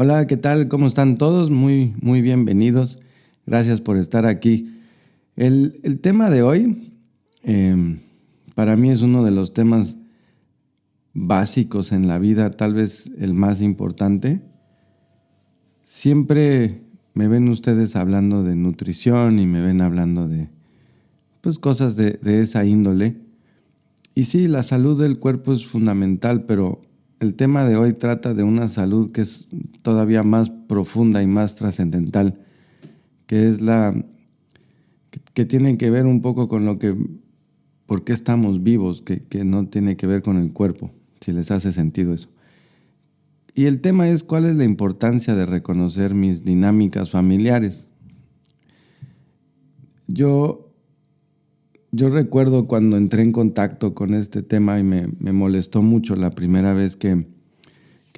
Hola, ¿qué tal? ¿Cómo están todos? Muy bienvenidos. Gracias por estar aquí. El tema de hoy, para mí es uno de los temas básicos en la vida, tal vez el más importante. Siempre me ven ustedes hablando de nutrición y me ven hablando de pues, cosas de esa índole. Y sí, la salud del cuerpo es fundamental, pero el tema de hoy trata de una salud que es todavía más profunda y más trascendental, que es que tiene que ver un poco con por qué estamos vivos, que no tiene que ver con el cuerpo, si les hace sentido eso. Y el tema es cuál es la importancia de reconocer mis dinámicas familiares. Yo recuerdo cuando entré en contacto con este tema y me molestó mucho la primera vez que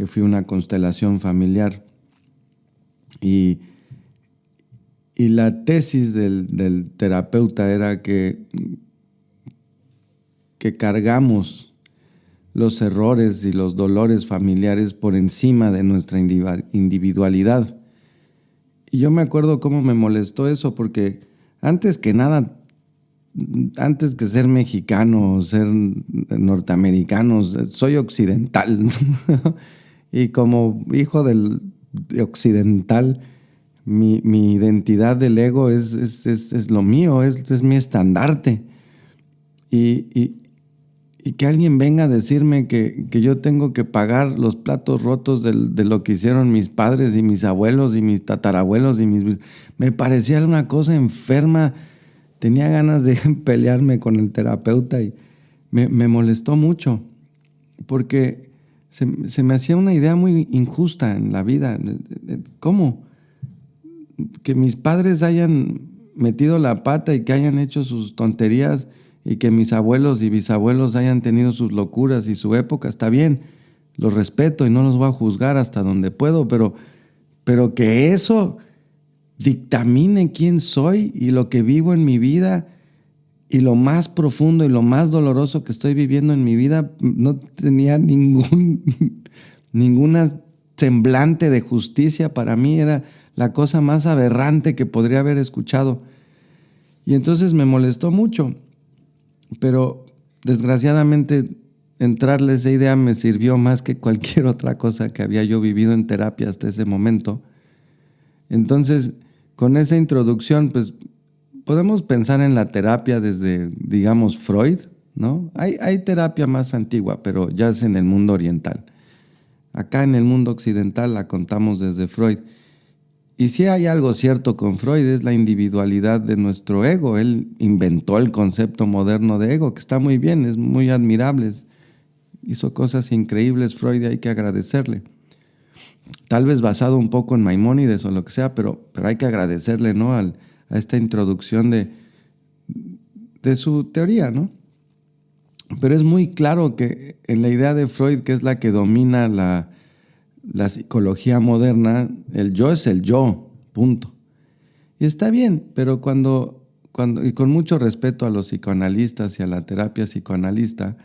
fui a una constelación familiar. Y la tesis del terapeuta era que cargamos los errores y los dolores familiares por encima de nuestra individualidad. Y yo me acuerdo cómo me molestó eso, porque antes que nada, antes que ser mexicano o ser norteamericano, soy occidental. Y como hijo de occidental, mi identidad del ego es lo mío, es mi estandarte. Y que alguien venga a decirme que yo tengo que pagar los platos rotos de lo que hicieron mis padres y mis abuelos y mis tatarabuelos me parecía una cosa enferma. Tenía ganas de pelearme con el terapeuta y me molestó mucho porque se me hacía una idea muy injusta en la vida. ¿Cómo? Que mis padres hayan metido la pata y que hayan hecho sus tonterías y que mis abuelos y bisabuelos hayan tenido sus locuras y su época, está bien, los respeto y no los voy a juzgar hasta donde puedo, pero que eso dictamine quién soy y lo que vivo en mi vida y lo más profundo y lo más doloroso que estoy viviendo en mi vida, no tenía ninguna semblante de justicia. Para mí era la cosa más aberrante que podría haber escuchado. Y entonces me molestó mucho, pero desgraciadamente entrarle esa idea me sirvió más que cualquier otra cosa que había yo vivido en terapia hasta ese momento. Entonces, con esa introducción, pues podemos pensar en la terapia desde, digamos, Freud, ¿no? Hay terapia más antigua, pero ya es en el mundo oriental. Acá en el mundo occidental la contamos desde Freud. Y sí hay algo cierto con Freud, es la individualidad de nuestro ego. Él inventó el concepto moderno de ego, que está muy bien, es muy admirable. Hizo cosas increíbles Freud y hay que agradecerle. Tal vez basado un poco en Maimónides o lo que sea, pero hay que agradecerle, ¿no? A esta introducción de su teoría, ¿no? Pero es muy claro que en la idea de Freud, que es la que domina la psicología moderna, el yo es el yo, punto. Y está bien, pero y con mucho respeto a los psicoanalistas y a la terapia psicoanalista,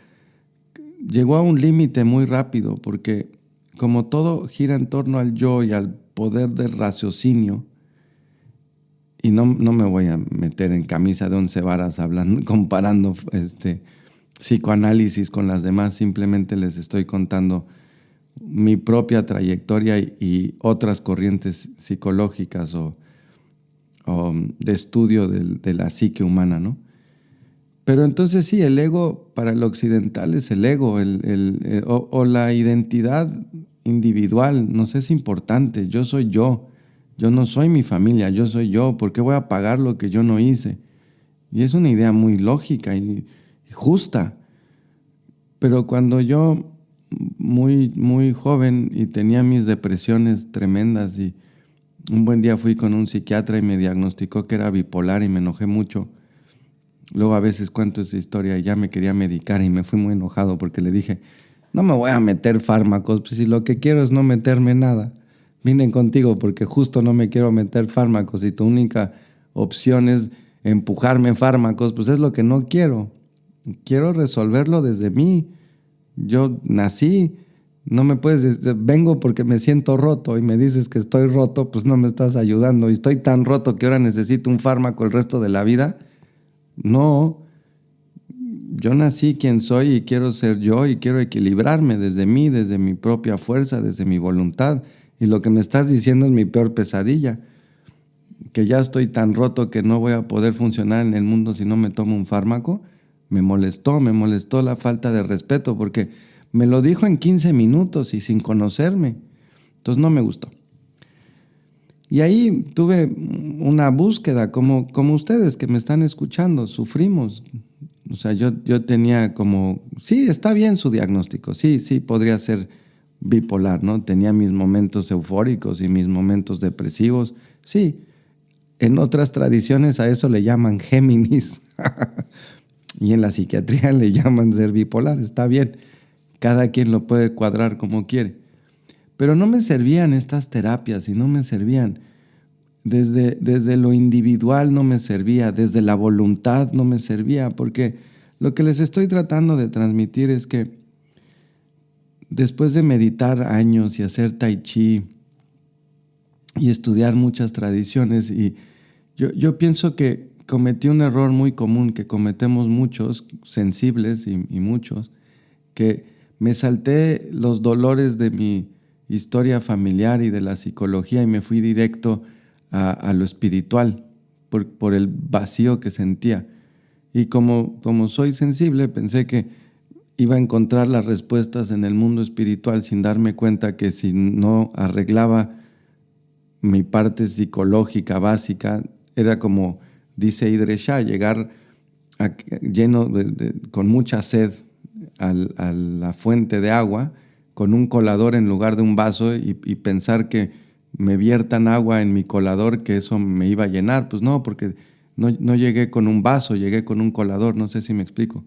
llegó a un límite muy rápido, porque como todo gira en torno al yo y al poder del raciocinio, y no me voy a meter en camisa de 11 varas hablando, comparando psicoanálisis con las demás, simplemente les estoy contando mi propia trayectoria y otras corrientes psicológicas o de estudio de la psique humana, ¿no? Pero entonces sí, el ego para el occidental es el ego, o la identidad individual, nos es importante. Yo soy yo no soy mi familia, yo soy yo. ¿Por qué voy a pagar lo que yo no hice? Y es una idea muy lógica y justa. Pero cuando yo, muy joven y tenía mis depresiones tremendas y un buen día fui con un psiquiatra y me diagnosticó que era bipolar y me enojé mucho. Luego a veces cuento esa historia y ya me quería medicar y me fui muy enojado porque le dije, no me voy a meter fármacos, pues si lo que quiero es no meterme nada. Vine contigo porque justo no me quiero meter fármacos y tu única opción es empujarme fármacos, pues es lo que no quiero. Quiero resolverlo desde mí. Yo nací No me puedes decir, vengo porque me siento roto y me dices que estoy roto, pues no me estás ayudando. Y estoy tan roto que ahora necesito un fármaco el resto de la vida. No, yo nací quien soy y quiero ser yo y quiero equilibrarme desde mí, desde mi propia fuerza, desde mi voluntad. Y lo que me estás diciendo es mi peor pesadilla, que ya estoy tan roto que no voy a poder funcionar en el mundo si no me tomo un fármaco. Me molestó la falta de respeto porque me lo dijo en 15 minutos y sin conocerme. Entonces no me gustó. Y ahí tuve una búsqueda, como ustedes que me están escuchando, sufrimos. O sea, yo tenía como, sí, está bien su diagnóstico, sí, podría ser bipolar, ¿no? Tenía mis momentos eufóricos y mis momentos depresivos, sí. En otras tradiciones a eso le llaman Géminis y en la psiquiatría le llaman ser bipolar, está bien. Cada quien lo puede cuadrar como quiere. Pero no me servían estas terapias y no me servían. Desde lo individual no me servía, desde la voluntad no me servía, porque lo que les estoy tratando de transmitir es que después de meditar años y hacer tai chi y estudiar muchas tradiciones, y yo pienso que cometí un error muy común que cometemos muchos, sensibles y muchos, que me salté los dolores de mi historia familiar y de la psicología y me fui directo a lo espiritual por el vacío que sentía. Y como soy sensible, pensé que iba a encontrar las respuestas en el mundo espiritual sin darme cuenta que si no arreglaba mi parte psicológica básica, era como dice Idre Shah, llegar lleno con mucha sed a la fuente de agua con un colador en lugar de un vaso y pensar que me viertan agua en mi colador, que eso me iba a llenar. Pues no, porque no llegué con un vaso, llegué con un colador, no sé si me explico.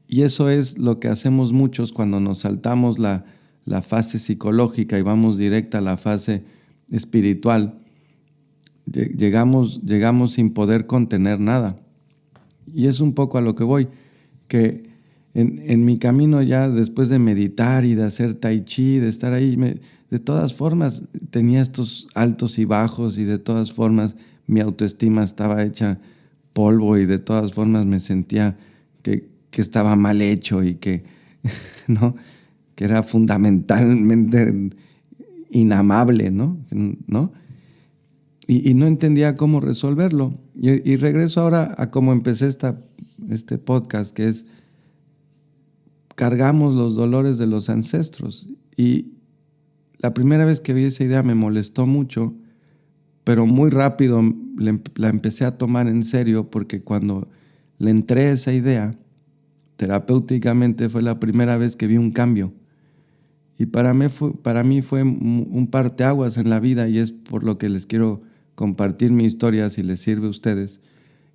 Y eso es lo que hacemos muchos cuando nos saltamos la fase psicológica y vamos directa a la fase espiritual. Llegamos sin poder contener nada. Y es un poco a lo que voy, que en mi camino ya después de meditar y de hacer tai chi, de estar ahí, de todas formas tenía estos altos y bajos y de todas formas mi autoestima estaba hecha polvo y de todas formas me sentía que estaba mal hecho y que, ¿no? Que era fundamentalmente inamable, ¿no? Y no entendía cómo resolverlo. Y regreso ahora a cómo empecé este podcast, que es cargamos los dolores de los ancestros. Y la primera vez que vi esa idea me molestó mucho, pero muy rápido la empecé a tomar en serio porque cuando le entré a esa idea, terapéuticamente fue la primera vez que vi un cambio. Y para mí fue un parteaguas en la vida y es por lo que les quiero compartir mi historia si les sirve a ustedes.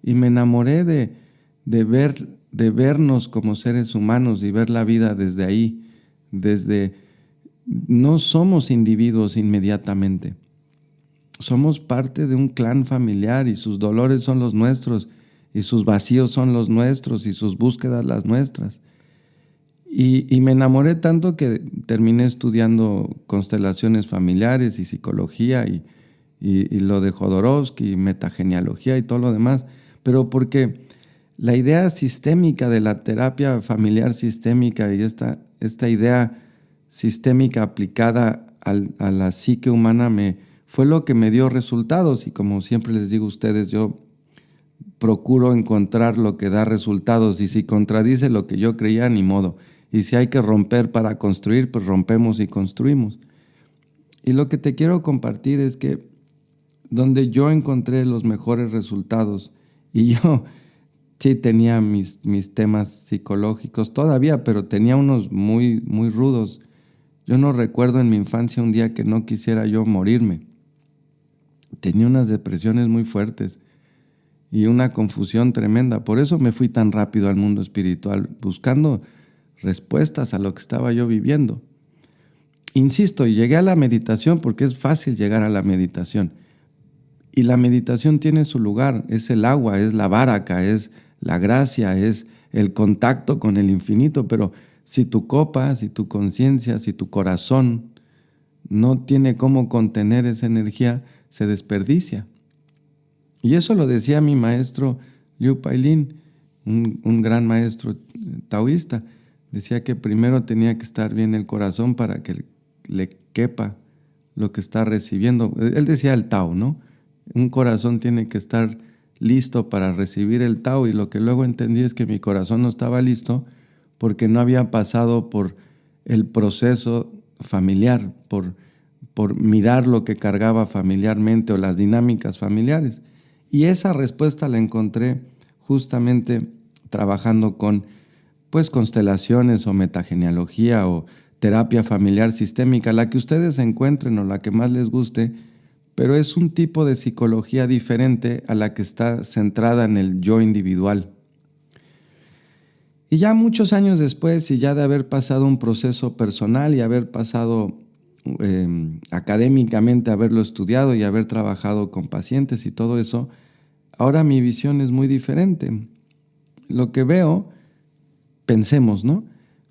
Y me enamoré de vernos como seres humanos y ver la vida desde ahí, no somos individuos inmediatamente. Somos parte de un clan familiar y sus dolores son los nuestros y sus vacíos son los nuestros y sus búsquedas las nuestras. Y me enamoré tanto que terminé estudiando constelaciones familiares y psicología y lo de Jodorowsky, metagenealogía y todo lo demás, pero porque la idea sistémica de la terapia familiar sistémica y esta idea sistémica aplicada a la psique humana fue lo que me dio resultados. Y como siempre les digo a ustedes, yo procuro encontrar lo que da resultados y si contradice lo que yo creía, ni modo. Y si hay que romper para construir, pues rompemos y construimos. Y lo que te quiero compartir es que donde yo encontré los mejores resultados, y yo sí tenía mis temas psicológicos todavía, pero tenía unos muy, muy rudos. Yo no recuerdo en mi infancia un día que no quisiera yo morirme. Tenía unas depresiones muy fuertes y una confusión tremenda. Por eso me fui tan rápido al mundo espiritual, buscando respuestas a lo que estaba yo viviendo. Insisto, y llegué a la meditación porque es fácil llegar a la meditación. Y la meditación tiene su lugar, es el agua, es la baraca, es la gracia, es el contacto con el infinito, pero si tu copa, si tu conciencia, si tu corazón no tiene cómo contener esa energía, se desperdicia. Y eso lo decía mi maestro Liu Pailin, un gran maestro taoísta. Decía que primero tenía que estar bien el corazón para que le quepa lo que está recibiendo. Él decía el Tao, ¿no? Un corazón tiene que estar listo para recibir el Tao, y lo que luego entendí es que mi corazón no estaba listo porque no había pasado por el proceso familiar, por mirar lo que cargaba familiarmente o las dinámicas familiares. Y esa respuesta la encontré justamente trabajando con constelaciones o metagenealogía o terapia familiar sistémica, la que ustedes encuentren o la que más les guste, pero es un tipo de psicología diferente a la que está centrada en el yo individual. Y ya muchos años después, y ya de haber pasado un proceso personal y haber pasado académicamente, haberlo estudiado y haber trabajado con pacientes y todo eso, ahora mi visión es muy diferente. Lo que veo, pensemos, ¿no?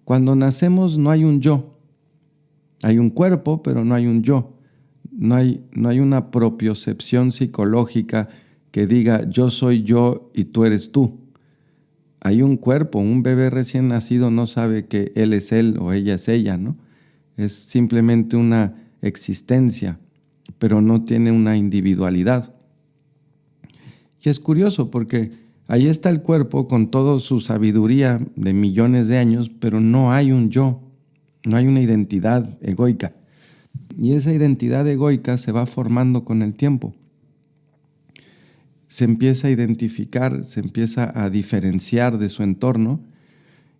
Cuando nacemos no hay un yo. Hay un cuerpo, pero no hay un yo. No hay una propiocepción psicológica que diga yo soy yo y tú eres tú. Hay un cuerpo, un bebé recién nacido no sabe que él es él o ella es ella, ¿no? Es simplemente una existencia, pero no tiene una individualidad. Y es curioso porque ahí está el cuerpo con toda su sabiduría de millones de años, pero no hay un yo, no hay una identidad egoica. Y esa identidad egoica se va formando con el tiempo. Se empieza a identificar, se empieza a diferenciar de su entorno,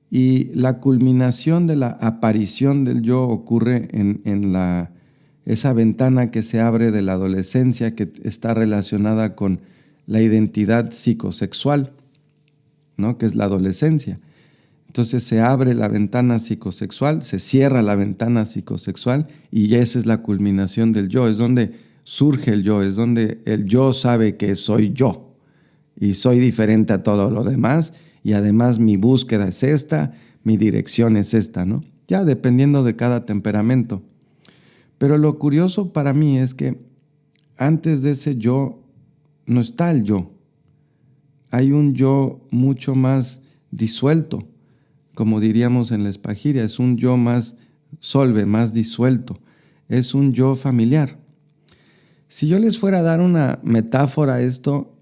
y la culminación de la aparición del yo ocurre en esa ventana que se abre de la adolescencia, que está relacionada con la identidad psicosexual, ¿no? Que es la adolescencia. Entonces se abre la ventana psicosexual, se cierra la ventana psicosexual, y esa es la culminación del yo, es donde surge el yo, es donde el yo sabe que soy yo y soy diferente a todo lo demás, y además mi búsqueda es esta, mi dirección es esta, ¿no? Ya dependiendo de cada temperamento. Pero lo curioso para mí es que antes de ese yo no está el yo. Hay un yo mucho más disuelto, como diríamos en la espagiria, es un yo más solve, más disuelto, es un yo familiar. Si yo les fuera a dar una metáfora a esto,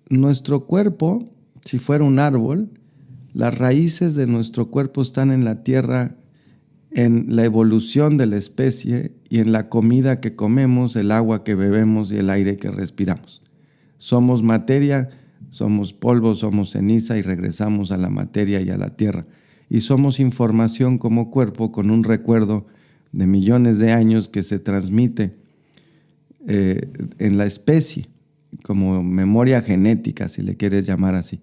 nuestro cuerpo, si fuera un árbol, las raíces de nuestro cuerpo están en la tierra, en la evolución de la especie y en la comida que comemos, el agua que bebemos y el aire que respiramos. Somos materia, somos polvo, somos ceniza y regresamos a la materia y a la tierra. Y somos información como cuerpo con un recuerdo de millones de años que se transmite en la especie, como memoria genética, si le quieres llamar así.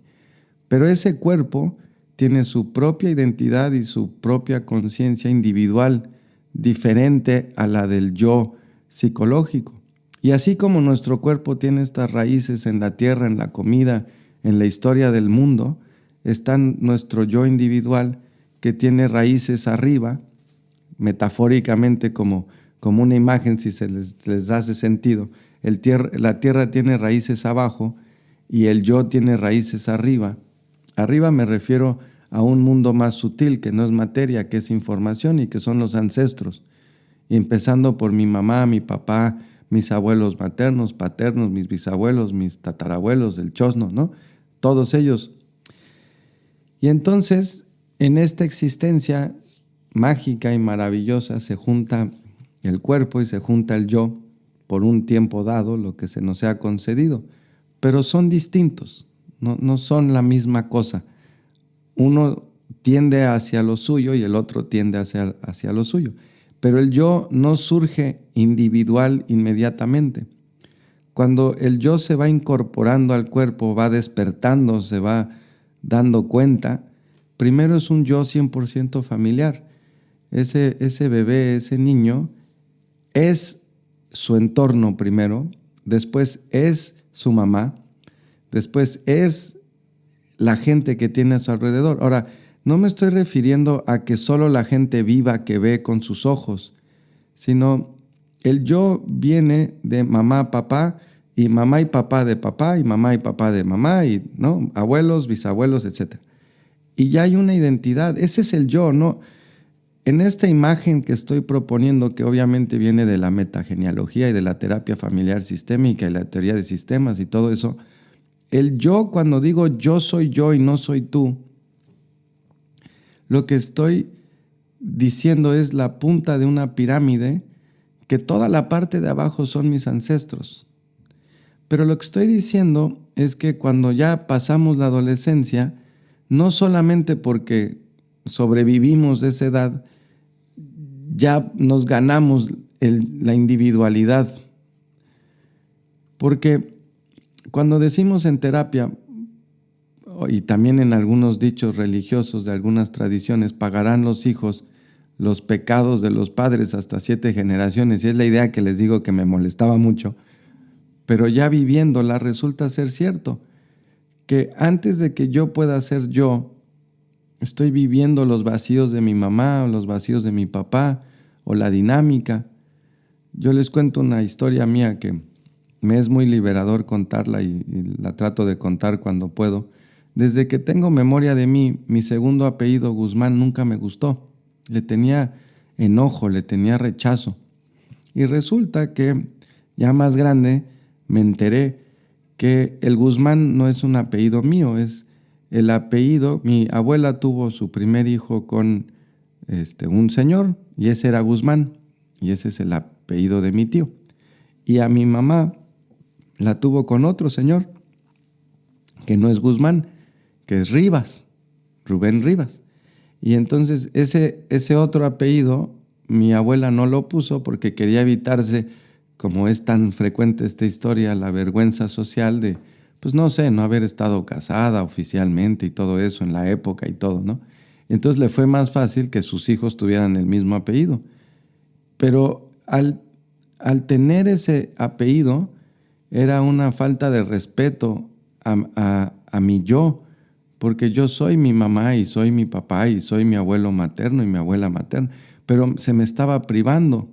Pero ese cuerpo tiene su propia identidad y su propia conciencia individual, diferente a la del yo psicológico. Y así como nuestro cuerpo tiene estas raíces en la tierra, en la comida, en la historia del mundo, está nuestro yo individual que tiene raíces arriba, metafóricamente como una imagen, si se les hace sentido. La tierra tiene raíces abajo y el yo tiene raíces arriba. Arriba me refiero a un mundo más sutil, que no es materia, que es información y que son los ancestros. Y empezando por mi mamá, mi papá, mis abuelos maternos, paternos, mis bisabuelos, mis tatarabuelos, el chosno, ¿no? Todos ellos. Y entonces, en esta existencia mágica y maravillosa, se junta el cuerpo y se junta el yo por un tiempo dado, lo que se nos ha concedido. Pero son distintos, no son la misma cosa. Uno tiende hacia lo suyo y el otro tiende hacia lo suyo. Pero el yo no surge individual inmediatamente. Cuando el yo se va incorporando al cuerpo, va despertando, se va dando cuenta, primero es un yo 100% familiar. Ese bebé, ese niño, es su entorno primero, después es su mamá, después es la gente que tiene a su alrededor. Ahora, no me estoy refiriendo a que solo la gente viva que ve con sus ojos, sino el yo viene de mamá, papá, y mamá y papá de papá, y mamá y papá de mamá, y ¿no? Abuelos, bisabuelos, etc. Y ya hay una identidad, ese es el yo, ¿no? En esta imagen que estoy proponiendo, que obviamente viene de la metagenealogía y de la terapia familiar sistémica y la teoría de sistemas y todo eso, el yo, cuando digo yo soy yo y no soy tú, lo que estoy diciendo es la punta de una pirámide, que toda la parte de abajo son mis ancestros. Pero lo que estoy diciendo es que cuando ya pasamos la adolescencia, no solamente porque sobrevivimos de esa edad, ya nos ganamos la individualidad. Porque cuando decimos en terapia, y también en algunos dichos religiosos de algunas tradiciones, pagarán los hijos los pecados de los padres hasta 7 generaciones, y es la idea que les digo que me molestaba mucho, pero ya viviéndola resulta ser cierto, que antes de que yo pueda ser yo, estoy viviendo los vacíos de mi mamá o los vacíos de mi papá o la dinámica. Yo les cuento una historia mía que me es muy liberador contarla y la trato de contar cuando puedo. Desde que tengo memoria de mí, mi segundo apellido Guzmán nunca me gustó. Le tenía enojo, le tenía rechazo. Y resulta que ya más grande me enteré que el Guzmán no es un apellido mío, es el apellido. Mi abuela tuvo su primer hijo con un señor y ese era Guzmán y ese es el apellido de mi tío. Y a mi mamá la tuvo con otro señor que no es Guzmán, que es Rivas, Rubén Rivas. Y entonces ese otro apellido mi abuela no lo puso porque quería evitarse, como es tan frecuente esta historia, la vergüenza social de, pues no sé, no haber estado casada oficialmente y todo eso en la época y todo, ¿no? Entonces le fue más fácil que sus hijos tuvieran el mismo apellido. Pero al tener ese apellido era una falta de respeto a mi yo, porque yo soy mi mamá y soy mi papá y soy mi abuelo materno y mi abuela materna, pero se me estaba privando.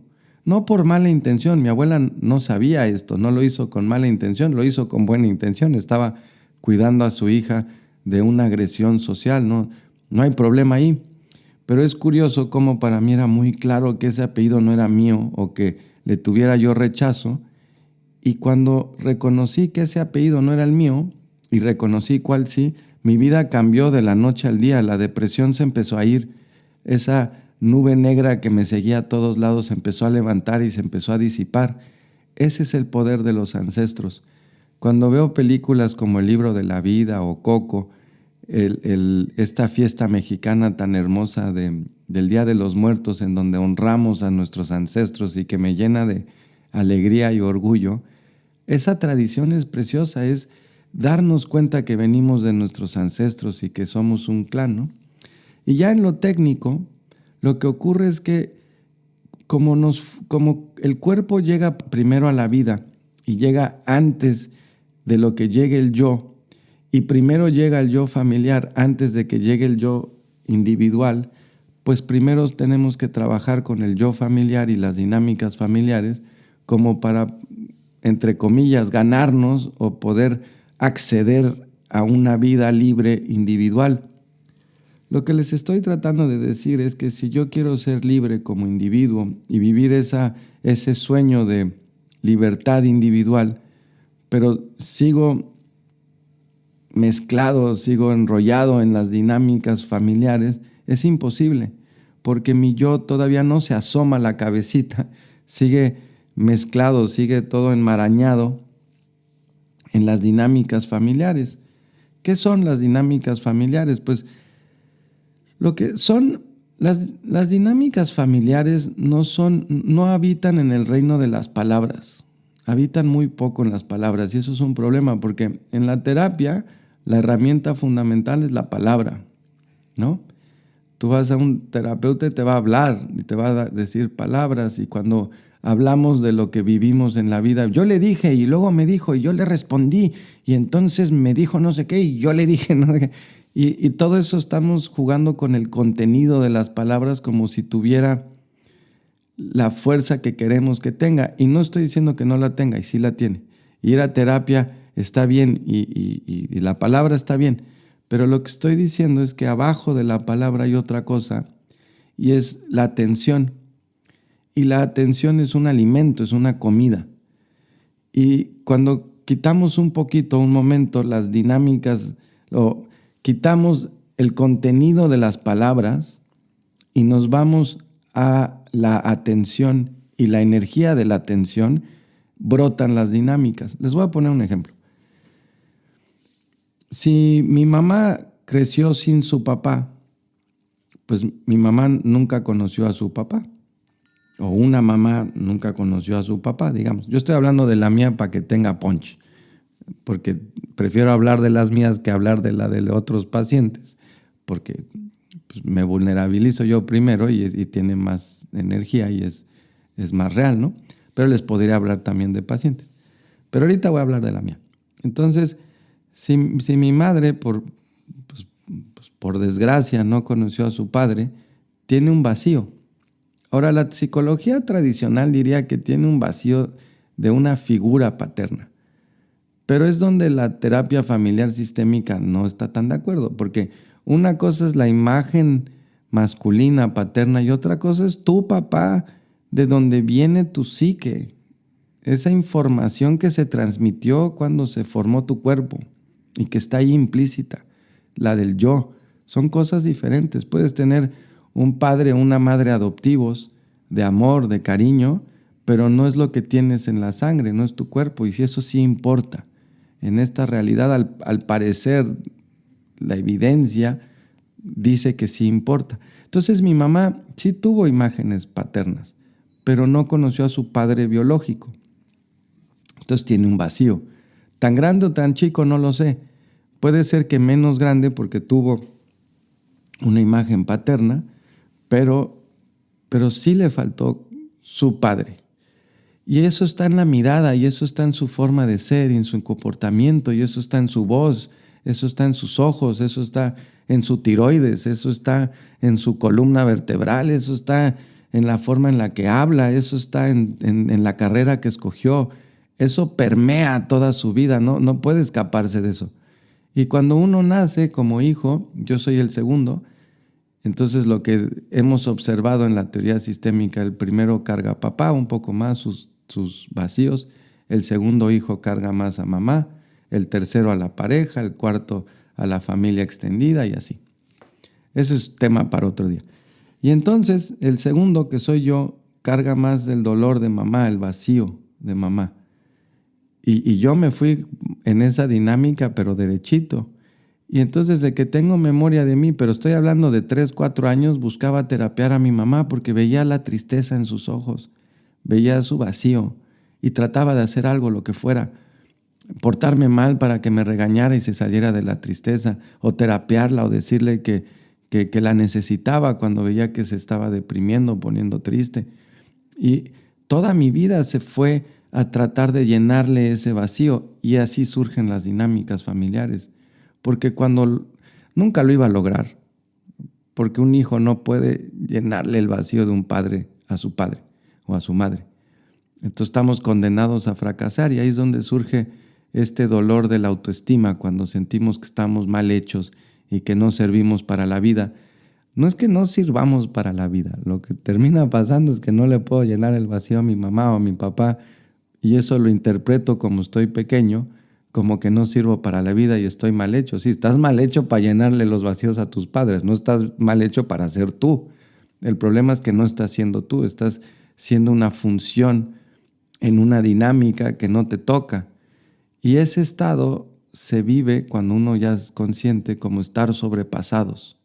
No por mala intención, mi abuela no sabía esto, no lo hizo con mala intención, lo hizo con buena intención, estaba cuidando a su hija de una agresión social, no hay problema ahí. Pero es curioso cómo para mí era muy claro que ese apellido no era mío o que le tuviera yo rechazo, y cuando reconocí que ese apellido no era el mío y reconocí cuál sí, mi vida cambió de la noche al día, la depresión se empezó a ir, esa nube negra que me seguía a todos lados se empezó a levantar y se empezó a disipar. Ese es el poder de los ancestros. Cuando veo películas como El libro de la vida o Coco, esta fiesta mexicana tan hermosa del Día de los Muertos, en donde honramos a nuestros ancestros y que me llena de alegría y orgullo, esa tradición es preciosa, es darnos cuenta que venimos de nuestros ancestros y que somos un clan, ¿no? Y ya en lo técnico, lo que ocurre es que como el cuerpo llega primero a la vida y llega antes de lo que llegue el yo, y primero llega el yo familiar antes de que llegue el yo individual, pues primero tenemos que trabajar con el yo familiar y las dinámicas familiares como para, entre comillas, ganarnos o poder acceder a una vida libre individual. Lo que les estoy tratando de decir es que si yo quiero ser libre como individuo y vivir ese sueño de libertad individual, pero sigo mezclado, sigo enrollado en las dinámicas familiares, es imposible, porque mi yo todavía no se asoma la cabecita, sigue mezclado, sigue todo enmarañado en las dinámicas familiares. ¿Qué son las dinámicas familiares? Pues lo que son las dinámicas familiares no habitan en el reino de las palabras, habitan muy poco en las palabras, y eso es un problema porque en la terapia la herramienta fundamental es la palabra, ¿no? Tú vas a un terapeuta y te va a hablar y te va a decir palabras, y cuando hablamos de lo que vivimos en la vida, yo le dije y luego me dijo y yo le respondí y entonces me dijo no sé qué y yo le dije no sé qué. Y todo eso estamos jugando con el contenido de las palabras como si tuviera la fuerza que queremos que tenga. Y no estoy diciendo que no la tenga, y sí la tiene. Ir a terapia está bien y la palabra está bien. Pero lo que estoy diciendo es que abajo de la palabra hay otra cosa y es la atención. Y la atención es un alimento, es una comida. Y cuando quitamos un poquito, un momento, las dinámicas, o quitamos el contenido de las palabras y nos vamos a la atención y la energía de la atención, brotan las dinámicas. Les voy a poner un ejemplo. Si mi mamá creció sin su papá, pues mi mamá nunca conoció a su papá. O una mamá nunca conoció a su papá, digamos. Yo estoy hablando de la mía para que tenga punch, porque prefiero hablar de las mías que hablar de la de otros pacientes, porque pues, me vulnerabilizo yo primero y tiene más energía y es más real, ¿no? Pero les podría hablar también de pacientes. Pero ahorita voy a hablar de la mía. Entonces, si mi madre, por desgracia, no conoció a su padre, tiene un vacío. Ahora, la psicología tradicional diría que tiene un vacío de una figura paterna, pero es donde la terapia familiar sistémica no está tan de acuerdo, porque una cosa es la imagen masculina paterna y otra cosa es tu papá, de donde viene tu psique, esa información que se transmitió cuando se formó tu cuerpo y que está ahí implícita, la del yo. Son cosas diferentes. Puedes tener un padre o una madre adoptivos de amor, de cariño, pero no es lo que tienes en la sangre, no es tu cuerpo. Y si eso sí importa. En esta realidad, al parecer, la evidencia dice que sí importa. Entonces mi mamá sí tuvo imágenes paternas, pero no conoció a su padre biológico. Entonces tiene un vacío. Tan grande o tan chico, no lo sé. Puede ser que menos grande porque tuvo una imagen paterna, pero sí le faltó su padre. Y eso está en la mirada, y eso está en su forma de ser, y en su comportamiento, y eso está en su voz, eso está en sus ojos, eso está en su tiroides, eso está en su columna vertebral, eso está en la forma en la que habla, eso está en la carrera que escogió. Eso permea toda su vida, no puede escaparse de eso. Y cuando uno nace como hijo, yo soy el segundo, entonces lo que hemos observado en la teoría sistémica, el primero carga a papá un poco más sus vacíos, el segundo hijo carga más a mamá, el tercero a la pareja, el cuarto a la familia extendida y así. Ese es tema para otro día. Y entonces el segundo, que soy yo, carga más del dolor de mamá, el vacío de mamá. Y yo me fui en esa dinámica, pero derechito. Y entonces de que tengo memoria de mí, pero estoy hablando de 3, 4 años, buscaba terapiar a mi mamá porque veía la tristeza en sus ojos, veía su vacío y trataba de hacer algo, lo que fuera, portarme mal para que me regañara y se saliera de la tristeza, o terapiarla o decirle que la necesitaba cuando veía que se estaba deprimiendo, poniendo triste. Y toda mi vida se fue a tratar de llenarle ese vacío, y así surgen las dinámicas familiares. Porque cuando nunca lo iba a lograr, porque un hijo no puede llenarle el vacío de un padre a su padre o a su madre. Entonces estamos condenados a fracasar, y ahí es donde surge este dolor de la autoestima, cuando sentimos que estamos mal hechos y que no servimos para la vida. No es que no sirvamos para la vida, lo que termina pasando es que no le puedo llenar el vacío a mi mamá o a mi papá, y eso lo interpreto como estoy pequeño, como que no sirvo para la vida y estoy mal hecho. Sí, estás mal hecho para llenarle los vacíos a tus padres, no estás mal hecho para ser tú. El problema es que no estás siendo tú, estás siendo una función en una dinámica que no te toca. Y ese estado se vive cuando uno ya es consciente como estar sobrepasados.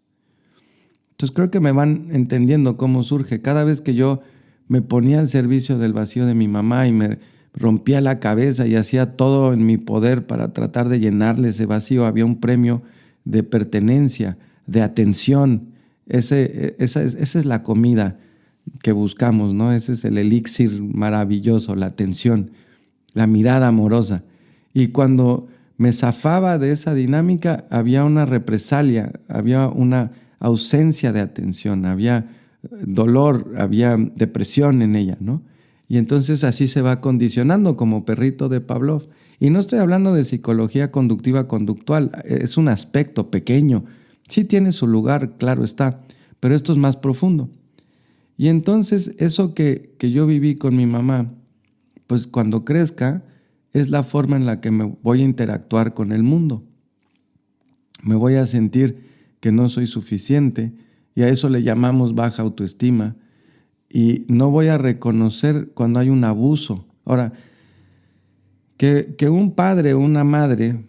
Entonces creo que me van entendiendo cómo surge. Cada vez que yo me ponía al servicio del vacío de mi mamá y me rompía la cabeza y hacía todo en mi poder para tratar de llenarle ese vacío, había un premio de pertenencia, de atención. Esa es la comida que buscamos, ¿no? Ese es el elixir maravilloso, la atención, la mirada amorosa. Y cuando me zafaba de esa dinámica, había una represalia, había una ausencia de atención, había dolor, había depresión en ella, ¿no? Y entonces así se va condicionando como perrito de Pavlov. Y no estoy hablando de psicología conductiva conductual, es un aspecto pequeño. Sí tiene su lugar, claro está, pero esto es más profundo. Y entonces eso que yo viví con mi mamá, pues cuando crezca, es la forma en la que me voy a interactuar con el mundo. Me voy a sentir que no soy suficiente y a eso le llamamos baja autoestima y no voy a reconocer cuando hay un abuso. Ahora, que un padre o una madre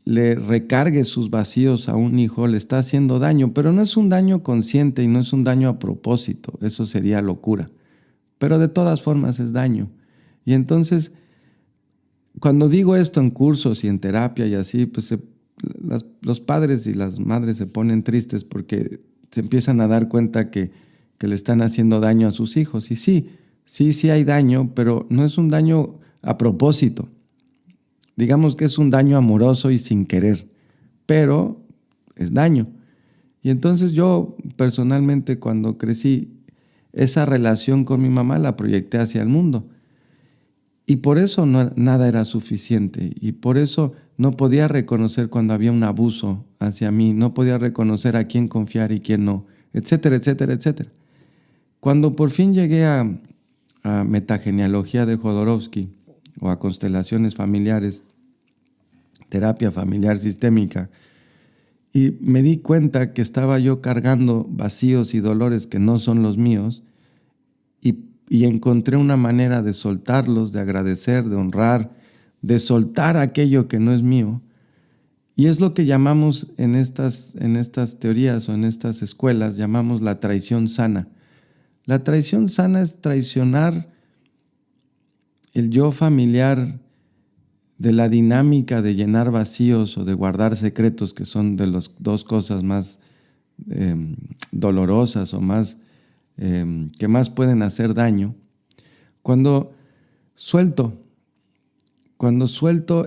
le recargue sus vacíos a un hijo le está haciendo daño, pero no es un daño consciente y no es un daño a propósito, eso sería locura. Pero de todas formas es daño. Y entonces, cuando digo esto en cursos y en terapia y así, pues los padres y las madres se ponen tristes porque se empiezan a dar cuenta que le están haciendo daño a sus hijos. Y sí hay daño, pero no es un daño a propósito. Digamos que es un daño amoroso y sin querer, pero es daño. Y entonces yo personalmente cuando crecí, esa relación con mi mamá la proyecté hacia el mundo. Y por eso nada era suficiente. Y por eso no podía reconocer cuando había un abuso hacia mí. No podía reconocer a quién confiar y quién no, etcétera, etcétera, etcétera. Cuando por fin llegué a metagenealogía de Jodorowsky o a constelaciones familiares, terapia familiar sistémica, y me di cuenta que estaba yo cargando vacíos y dolores que no son los míos y encontré una manera de soltarlos, de agradecer, de honrar, de soltar aquello que no es mío. Y es lo que llamamos en estas teorías o en estas escuelas, llamamos la traición sana. La traición sana es traicionar el yo familiar de la dinámica de llenar vacíos o de guardar secretos, que son de las dos cosas más dolorosas o más que más pueden hacer daño. Cuando suelto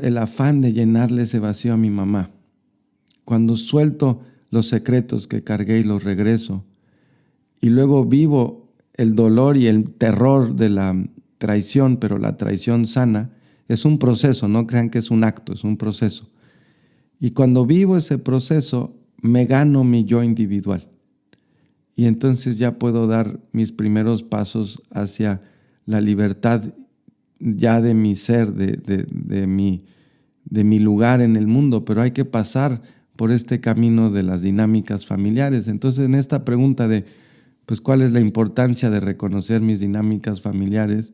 el afán de llenarle ese vacío a mi mamá, cuando suelto los secretos que cargué y los regreso, y luego vivo el dolor y el terror de la traición, pero la traición sana, es un proceso, no crean que es un acto, es un proceso. Y cuando vivo ese proceso, me gano mi yo individual. Y entonces ya puedo dar mis primeros pasos hacia la libertad ya de mi ser, de mi lugar en el mundo, pero hay que pasar por este camino de las dinámicas familiares. Entonces, en esta pregunta de, pues, ¿cuál es la importancia de reconocer mis dinámicas familiares?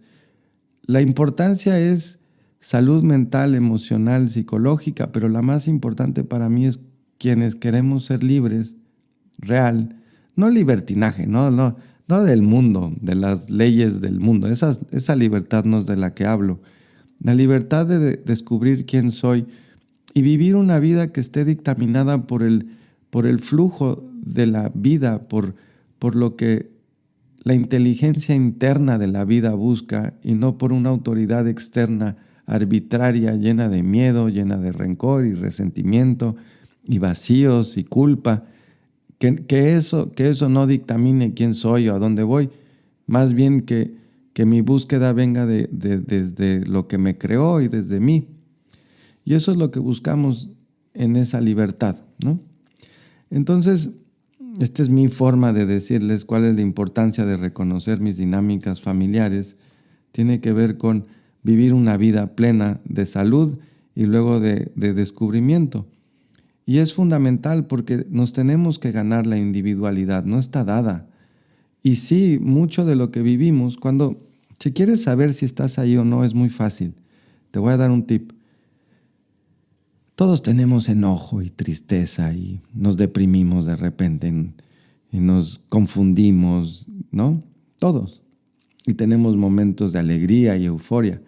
La importancia es salud mental, emocional, psicológica, pero la más importante para mí es quienes queremos ser libres, real, no libertinaje, no del mundo, de las leyes del mundo. Esa libertad no es de la que hablo. La libertad de descubrir quién soy y vivir una vida que esté dictaminada por el flujo de la vida, por lo que la inteligencia interna de la vida busca y no por una autoridad externa arbitraria, llena de miedo, llena de rencor y resentimiento y vacíos y culpa. Que eso no dictamine quién soy o a dónde voy, más bien que mi búsqueda venga desde lo que me creó y desde mí. Y eso es lo que buscamos en esa libertad, ¿no? Entonces, esta es mi forma de decirles cuál es la importancia de reconocer mis dinámicas familiares. Tiene que ver con vivir una vida plena de salud y luego de descubrimiento. Y es fundamental porque nos tenemos que ganar la individualidad, no está dada. Y sí, mucho de lo que vivimos, si quieres saber si estás ahí o no, es muy fácil. Te voy a dar un tip. Todos tenemos enojo y tristeza y nos deprimimos de repente y nos confundimos, ¿no? Todos. Y tenemos momentos de alegría y euforia.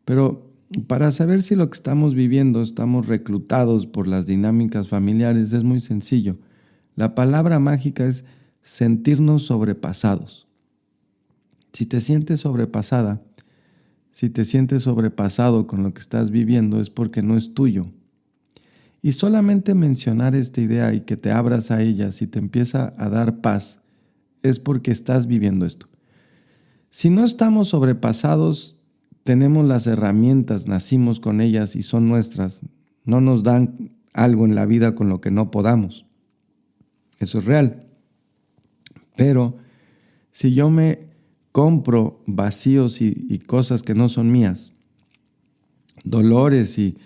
Pero para saber si lo que estamos viviendo estamos reclutados por las dinámicas familiares es muy sencillo. La palabra mágica es sentirnos sobrepasados. Si te sientes sobrepasada, si te sientes sobrepasado con lo que estás viviendo es porque no es tuyo. Y solamente mencionar esta idea y que te abras a ella, si te empieza a dar paz, es porque estás viviendo esto. Si no estamos sobrepasados, tenemos las herramientas, nacimos con ellas y son nuestras. No nos dan algo en la vida con lo que no podamos. Eso es real. Pero si yo me compro vacíos y cosas que no son mías, dolores y,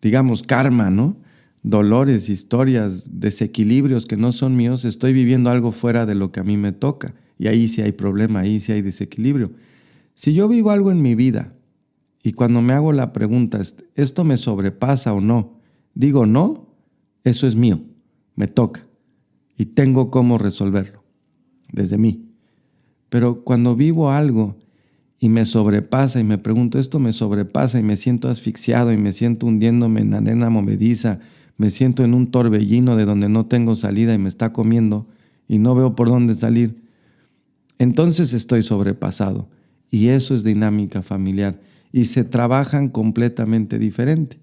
digamos, karma, ¿no? Dolores, historias, desequilibrios que no son míos, estoy viviendo algo fuera de lo que a mí me toca. Y ahí sí hay problema, ahí sí hay desequilibrio. Si yo vivo algo en mi vida y cuando me hago la pregunta, ¿esto me sobrepasa o no? Digo, no, eso es mío, me toca y tengo cómo resolverlo desde mí. Pero cuando vivo algo y me sobrepasa y me pregunto, esto me sobrepasa y me siento asfixiado y me siento hundiéndome en arena movediza, me siento en un torbellino de donde no tengo salida y me está comiendo y no veo por dónde salir, entonces estoy sobrepasado. Y eso es dinámica familiar y se trabajan completamente diferente.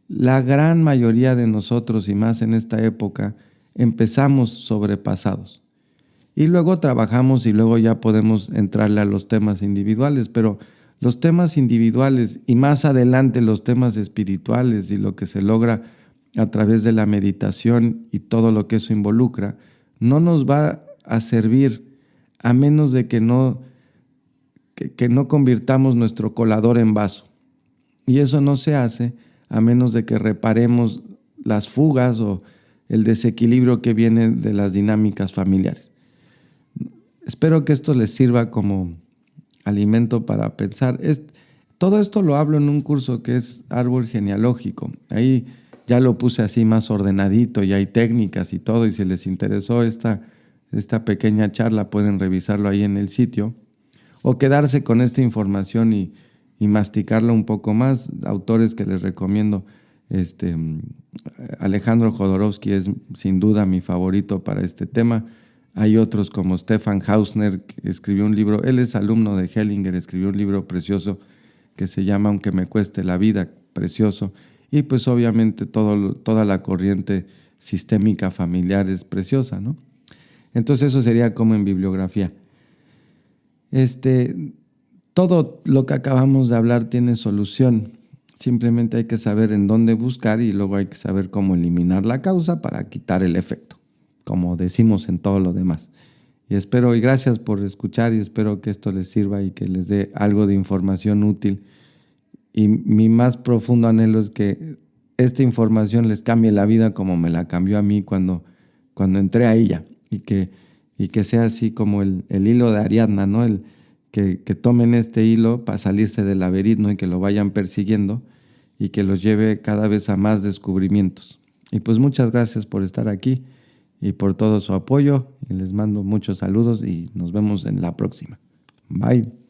La gran mayoría de nosotros, y más en esta época, empezamos sobrepasados. Y luego trabajamos y luego ya podemos entrarle a los temas individuales, pero los temas individuales y más adelante los temas espirituales y lo que se logra a través de la meditación y todo lo que eso involucra, no nos va a servir a menos de que no convirtamos nuestro colador en vaso. Y eso no se hace a menos de que reparemos las fugas o el desequilibrio que viene de las dinámicas familiares. Espero que esto les sirva como alimento para pensar. Todo esto lo hablo en un curso que es Árbol Genealógico. Ahí ya lo puse así más ordenadito y hay técnicas y todo. Y si les interesó esta pequeña charla, pueden revisarlo ahí en el sitio o quedarse con esta información y masticarla un poco más. Autores que les recomiendo, Alejandro Jodorowsky es sin duda mi favorito para este tema. Hay otros como Stefan Hausner, que escribió un libro, él es alumno de Hellinger, escribió un libro precioso que se llama Aunque me cueste la vida, precioso. Y pues obviamente toda la corriente sistémica familiar es preciosa, ¿no? Entonces eso sería como en bibliografía. Todo lo que acabamos de hablar tiene solución. Simplemente hay que saber en dónde buscar y luego hay que saber cómo eliminar la causa para quitar el efecto, como decimos en todo lo demás. Y gracias por escuchar y espero que esto les sirva y que les dé algo de información útil. Y mi más profundo anhelo es que esta información les cambie la vida como me la cambió a mí cuando entré a ella y que sea así como el hilo de Ariadna, ¿no? Que tomen este hilo para salirse del laberinto y que lo vayan persiguiendo y que los lleve cada vez a más descubrimientos. Y pues muchas gracias por estar aquí y por todo su apoyo. Y les mando muchos saludos y nos vemos en la próxima. Bye.